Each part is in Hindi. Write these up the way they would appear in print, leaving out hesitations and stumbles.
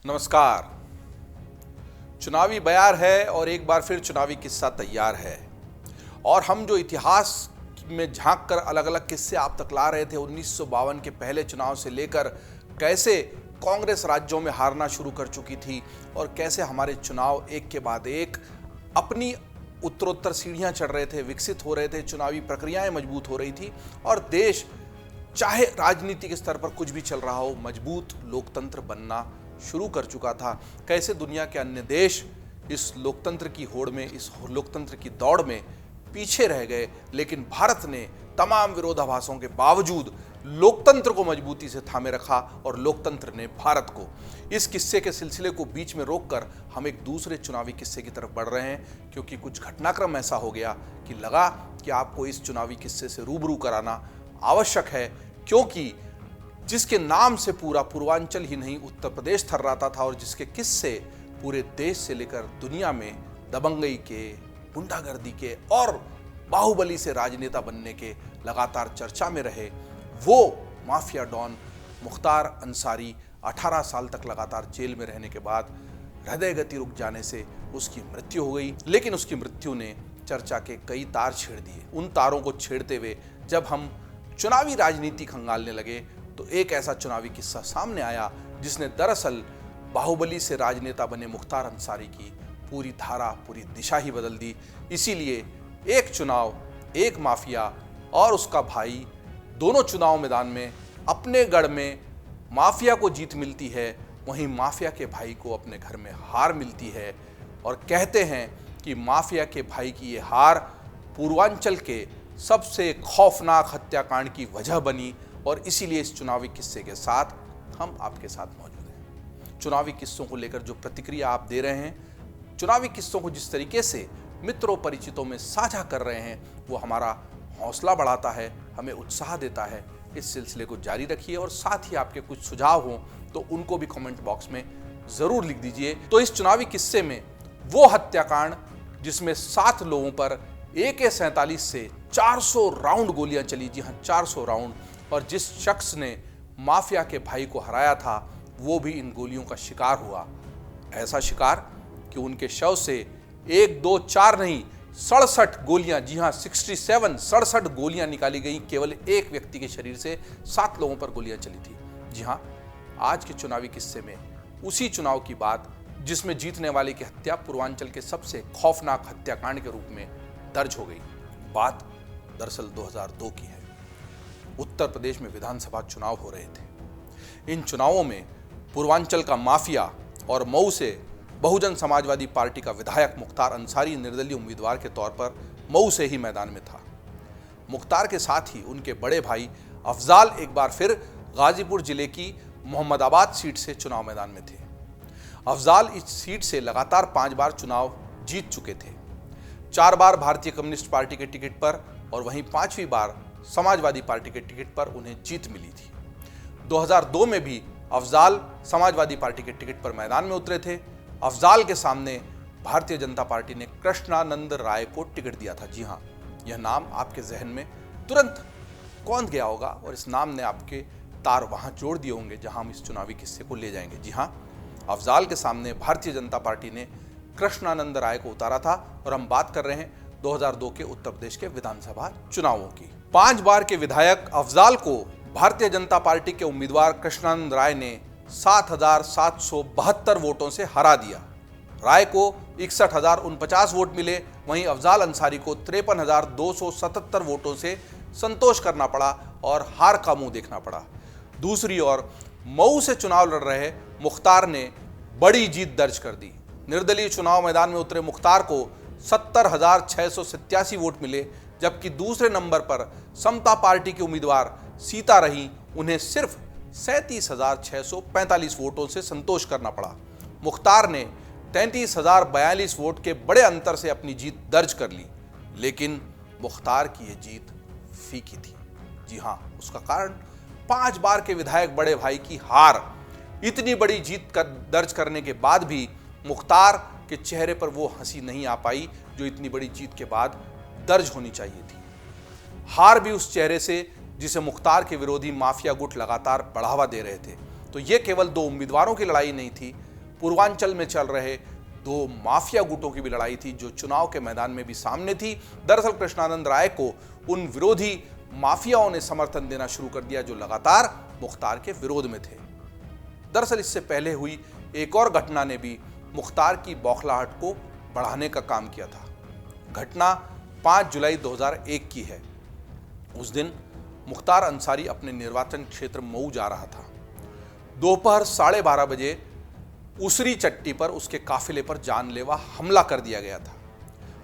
नमस्कार। चुनावी बयार है और एक बार फिर चुनावी किस्सा तैयार है। और हम जो इतिहास में झांक कर अलग अलग किस्से आप तक ला रहे थे 1952 के पहले चुनाव से लेकर कैसे कांग्रेस राज्यों में हारना शुरू कर चुकी थी और कैसे हमारे चुनाव एक के बाद एक अपनी उत्तरोत्तर सीढ़ियां चढ़ रहे थे, विकसित हो रहे थे, चुनावी प्रक्रियाएं मजबूत हो रही थी और देश चाहे राजनीतिक स्तर पर कुछ भी चल रहा हो मजबूत लोकतंत्र बनना शुरू कर चुका था। कैसे दुनिया के अन्य देश इस लोकतंत्र की होड़ में, इस लोकतंत्र की दौड़ में पीछे रह गए, लेकिन भारत ने तमाम विरोधाभासों के बावजूद लोकतंत्र को मजबूती से थामे रखा और लोकतंत्र ने भारत को। इस किस्से के सिलसिले को बीच में रोककर हम एक दूसरे चुनावी किस्से की तरफ बढ़ रहे हैं, क्योंकि कुछ घटनाक्रम ऐसा हो गया कि लगा कि आपको इस चुनावी किस्से से रूबरू कराना आवश्यक है, क्योंकि जिसके नाम से पूरा पूर्वांचल ही नहीं उत्तर प्रदेश थर्राता था और जिसके किस्से पूरे देश से लेकर दुनिया में दबंगई के, गुंडागर्दी के और बाहुबली से राजनेता बनने के लगातार चर्चा में रहे, वो माफिया डॉन मुख्तार अंसारी 18 साल तक लगातार जेल में रहने के बाद हृदय गति रुक जाने से उसकी मृत्यु हो गई। लेकिन उसकी मृत्यु ने चर्चा के कई तार छेड़ दिए। उन तारों को छेड़ते हुए जब हम चुनावी राजनीति खंगालने लगे तो एक ऐसा चुनावी किस्सा सामने आया जिसने दरअसल बाहुबली से राजनेता बने मुख्तार अंसारी की पूरी धारा, पूरी दिशा ही बदल दी। इसीलिए एक चुनाव, एक माफिया और उसका भाई, दोनों चुनाव मैदान में अपने गढ़ में माफिया को जीत मिलती है, वहीं माफिया के भाई को अपने घर में हार मिलती है। और कहते हैं कि माफिया के भाई की ये हार पूर्वांचल के सबसे खौफनाक हत्याकांड की वजह बनी और इसीलिए इस चुनावी किस्से के साथ हम आपके साथ मौजूद हैं। चुनावी किस्सों को लेकर जो प्रतिक्रिया आप दे रहे हैं, चुनावी किस्सों को जिस तरीके से मित्रों परिचितों में साझा कर रहे हैं, वो हमारा हौसला बढ़ाता है, हमें उत्साह देता है। इस सिलसिले को जारी रखिए और साथ ही आपके कुछ सुझाव हों तो उनको भी कमेंट बॉक्स में ज़रूर लिख दीजिए। तो इस चुनावी किस्से में वो हत्याकांड जिसमें 7 लोगों पर AK-47 से 400 राउंड गोलियां चली, जी हाँ 400 राउंड, और जिस शख्स ने माफिया के भाई को हराया था वो भी इन गोलियों का शिकार हुआ। ऐसा शिकार कि उनके शव से 1, 2, 4 नहीं 67 गोलियां, जी हाँ 67 गोलियां निकाली गई। केवल एक व्यक्ति के शरीर से 7 लोगों पर गोलियां चली थी। जी हाँ, आज के चुनावी किस्से में उसी चुनाव की बात जिसमें जीतने वाले की हत्या पूर्वांचल के सबसे खौफनाक हत्याकांड के रूप में दर्ज हो गई। बात दरअसल 2002 की है। उत्तर प्रदेश में विधानसभा चुनाव हो रहे थे। इन चुनावों में पूर्वांचल का माफिया और मऊ से बहुजन समाजवादी पार्टी का विधायक मुख्तार अंसारी निर्दलीय उम्मीदवार के तौर पर मऊ से ही मैदान में था। मुख्तार के साथ ही उनके बड़े भाई अफजाल एक बार फिर गाजीपुर जिले की मोहम्मदाबाद सीट से चुनाव मैदान में थे। अफजाल इस सीट से लगातार 5 बार चुनाव जीत चुके थे, 4 बार भारतीय कम्युनिस्ट पार्टी के टिकट पर और वहीं 5वीं बार समाजवादी पार्टी के टिकट पर उन्हें जीत मिली थी। 2002 में भी अफजाल समाजवादी पार्टी के टिकट पर मैदान में उतरे थे। अफजाल के सामने भारतीय जनता पार्टी ने कृष्णानंद राय को टिकट दिया था। जी हाँ, यह नाम आपके जहन में तुरंत कौंध गया होगा और इस नाम ने आपके तार वहां जोड़ दिए होंगे जहां हम इस चुनावी किस्से को ले जाएंगे। जी हाँ, अफजाल के सामने भारतीय जनता पार्टी ने कृष्णानंद राय को उतारा था और हम बात कर रहे हैं 2002 के उत्तर प्रदेश के विधानसभा चुनावों की। 5 बार के विधायक अफजाल को भारतीय जनता पार्टी के उम्मीदवार कृष्णानंद राय ने 7,772 वोटों से हरा दिया। राय को 61,049 वोट मिले, वहीं अफजाल अंसारी को 53,277 वोटों से संतोष करना पड़ा और हार का मुंह देखना पड़ा। दूसरी ओर मऊ से चुनाव लड़ रहे मुख्तार ने बड़ी जीत दर्ज कर दी। निर्दलीय चुनाव मैदान में उतरे मुख्तार को 70,687 वोट मिले, जबकि दूसरे नंबर पर समता पार्टी के उम्मीदवार सीता रही, उन्हें सिर्फ 37,645 वोटों से संतोष करना पड़ा। मुख्तार ने 33,042 वोट के बड़े अंतर से अपनी जीत दर्ज कर ली, लेकिन मुख्तार की यह जीत फीकी थी। जी हाँ, उसका कारण 5 बार के विधायक बड़े भाई की हार। इतनी बड़ी जीत दर्ज करने के बाद भी मुख्तार के चेहरे पर वो हंसी नहीं आ पाई जो इतनी बड़ी जीत के बाद दर्ज होनी चाहिए थी। हार भी उस चेहरे से जिसे मुख्तार के विरोधी माफिया गुट लगातार बढ़ावा दे रहे थे। तो ये केवल 2 उम्मीदवारों की लड़ाई नहीं थी, पूर्वांचल में चल रहे दो माफिया गुटों की भी लड़ाई थी, जो चुनाव के मैदान में भी सामने थी। दरअसल कृष्णानंद राय को उन विरोधी माफियाओं ने समर्थन देना शुरू कर दिया जो लगातार मुख्तार के विरोध में थे। दरअसल इससे पहले हुई एक और घटना ने भी मुख्तार की बौखलाहट को बढ़ाने का काम किया था। घटना 5 जुलाई 2001 की है। उस दिन मुख्तार अंसारी अपने निर्वाचन क्षेत्र मऊ जा रहा था। दोपहर 12:30 बजे उसरी चट्टी पर उसके काफिले पर जानलेवा हमला कर दिया गया था।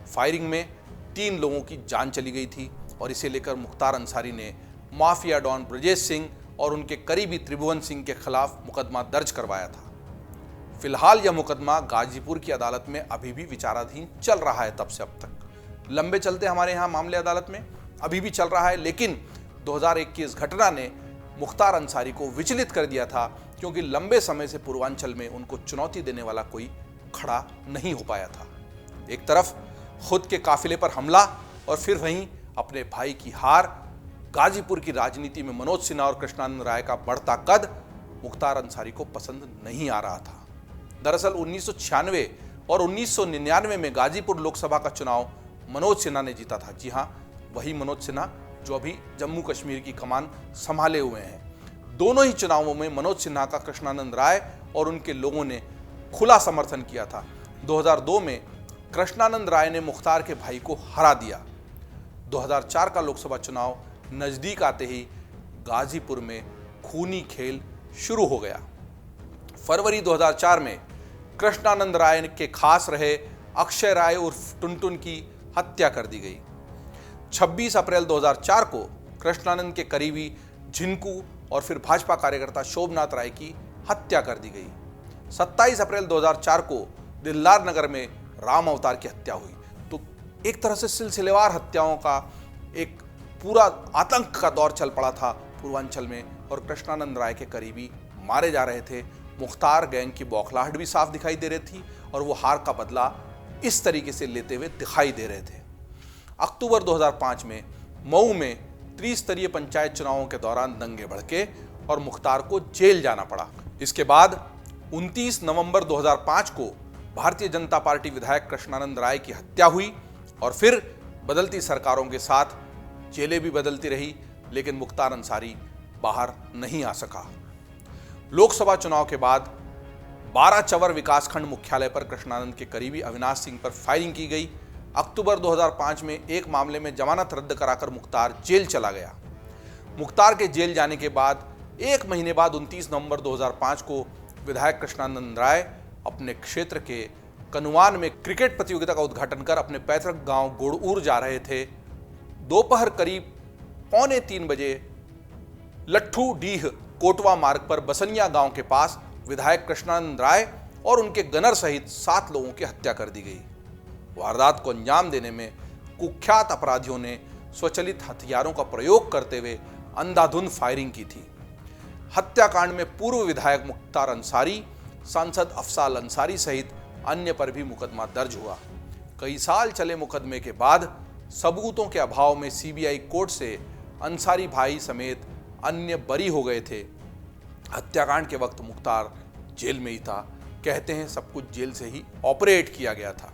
फायरिंग में 3 लोगों की जान चली गई थी और इसे लेकर मुख्तार अंसारी ने माफिया डॉन ब्रजेश सिंह और उनके करीबी त्रिभुवन सिंह के खिलाफ मुकदमा दर्ज करवाया था। फिलहाल यह मुकदमा गाजीपुर की अदालत में अभी भी विचाराधीन चल रहा है। तब से अब तक लंबे चलते हमारे यहाँ मामले अदालत में अभी भी चल रहा है, लेकिन 2001 की इस घटना ने मुख्तार अंसारी को विचलित कर दिया था, क्योंकि लंबे समय से पूर्वांचल में उनको चुनौती देने वाला कोई खड़ा नहीं हो पाया था। एक तरफ खुद के काफिले पर हमला और फिर वहीं अपने भाई की हार। गाजीपुर की राजनीति में मनोज सिन्हा और कृष्णानंद राय का बढ़ता कद मुख्तार अंसारी को पसंद नहीं आ रहा था। दरअसल 1996 और 1999 में गाजीपुर लोकसभा का चुनाव मनोज सिन्हा ने जीता था। जी हां, वही मनोज सिन्हा जो अभी जम्मू कश्मीर की कमान संभाले हुए हैं। दोनों ही चुनावों में मनोज सिन्हा का कृष्णानंद राय और उनके लोगों ने खुला समर्थन किया था। 2002 में कृष्णानंद राय ने मुख्तार के भाई को हरा दिया। 2004 का लोकसभा चुनाव नजदीक आते ही गाजीपुर में खूनी खेल शुरू हो गया। फरवरी 2004 में कृष्णानंद राय के खास रहे अक्षय राय उर्फ टुनटुन की हत्या कर दी गई। 26 अप्रैल 2004 को कृष्णानंद के करीबी झिनकू और फिर भाजपा कार्यकर्ता शोभनाथ राय की हत्या कर दी गई। 27 अप्रैल 2004 को दिलदार नगर में राम अवतार की हत्या हुई। तो एक तरह से सिलसिलेवार हत्याओं का एक पूरा आतंक का दौर चल पड़ा था पूर्वांचल में, और कृष्णानंद राय के करीबी मारे जा रहे थे। मुख्तार गैंग की बौखलाहट भी साफ दिखाई दे रही थी और वो हार का बदला इस तरीके से लेते हुए दिखाई दे रहे थे। अक्टूबर 2005 में मऊ में त्रिस्तरीय पंचायत चुनावों के दौरान दंगे भड़के और मुख्तार को जेल जाना पड़ा। इसके बाद 29 नवंबर 2005 को भारतीय जनता पार्टी विधायक कृष्णानंद राय की हत्या हुई और फिर बदलती सरकारों के साथ जेलें भी बदलती रही, लेकिन मुख्तार अंसारी बाहर नहीं आ सका। लोकसभा चुनाव के बाद 12 चवर विकासखंड मुख्यालय पर कृष्णानंद के करीबी अविनाश सिंह पर फायरिंग की गई। अक्टूबर 2005 में एक मामले में जमानत रद्द कराकर मुख्तार जेल चला गया। मुख्तार के जेल जाने के बाद एक महीने बाद 29 नवंबर 2005 को विधायक कृष्णानंद राय अपने क्षेत्र के कनुआन में क्रिकेट प्रतियोगिता का उद्घाटन कर अपने पैतृक गांव गोड़ूर जा रहे थे। दोपहर करीब 2:45 बजे लट्ठू डीह कोटवा मार्ग पर बसनिया गांव के पास विधायक कृष्णानंद राय और उनके गनर सहित 7 लोगों की हत्या कर दी गई। वारदात को अंजाम देने में कुख्यात अपराधियों ने स्वचालित हथियारों का प्रयोग करते हुए अंधाधुंध फायरिंग की थी। हत्याकांड में पूर्व विधायक मुख्तार अंसारी, सांसद अफसाल अंसारी सहित अन्य पर भी मुकदमा दर्ज हुआ। कई साल चले मुकदमे के बाद सबूतों के अभाव में सीबीआई कोर्ट से अंसारी भाई समेत अन्य बरी हो गए थे। हत्याकांड के वक्त मुख्तार जेल में ही था। कहते हैं सब कुछ जेल से ही ऑपरेट किया गया था।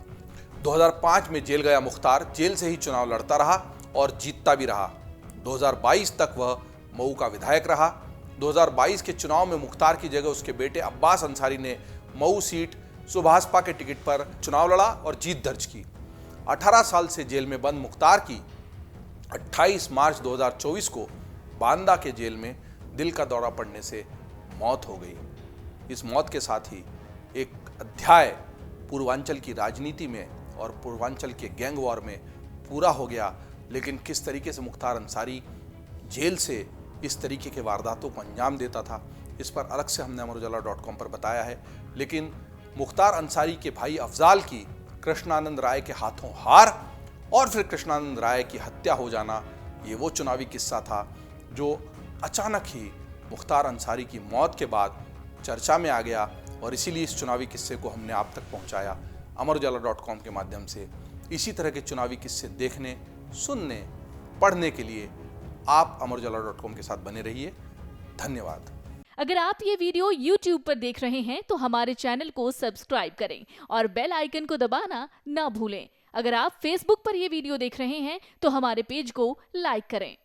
2005 में जेल गया मुख्तार जेल से ही चुनाव लड़ता रहा और जीतता भी रहा। 2022 तक वह मऊ का विधायक रहा। 2022 के चुनाव में मुख्तार की जगह उसके बेटे अब्बास अंसारी ने मऊ सीट सुभाषपा के टिकट पर चुनाव लड़ा और जीत दर्ज की। 18 साल से जेल में बंद मुख्तार की 28 मार्च 2024 को बांदा के जेल में दिल का दौरा पड़ने से मौत हो गई। इस मौत के साथ ही एक अध्याय पूर्वांचल की राजनीति में और पूर्वांचल के गैंग वॉर में पूरा हो गया। लेकिन किस तरीके से मुख्तार अंसारी जेल से इस तरीके के वारदातों को अंजाम देता था, इस पर अलग से हमने अमरउजाला.com पर बताया है। लेकिन मुख्तार अंसारी के भाई अफजाल की कृष्णानंद राय के हाथों हार और फिर कृष्णानंद राय की हत्या हो जाना, ये वो चुनावी किस्सा था जो अचानक ही मुख्तार अंसारी की मौत के बाद चर्चा में आ गया और इसीलिए इस चुनावी किस्से को हमने आप तक पहुंचाया अमरउजाला.com के माध्यम से। इसी तरह के चुनावी किस्से देखने, सुनने, पढ़ने के लिए आप अमरउजाला.com के साथ बने रहिए। धन्यवाद। अगर आप ये वीडियो YouTube पर देख रहे हैं तो हमारे चैनल को सब्सक्राइब करें और बेल आइकन को दबाना ना भूलें। अगर आप Facebook पर ये वीडियो देख रहे हैं तो हमारे पेज को लाइक करें।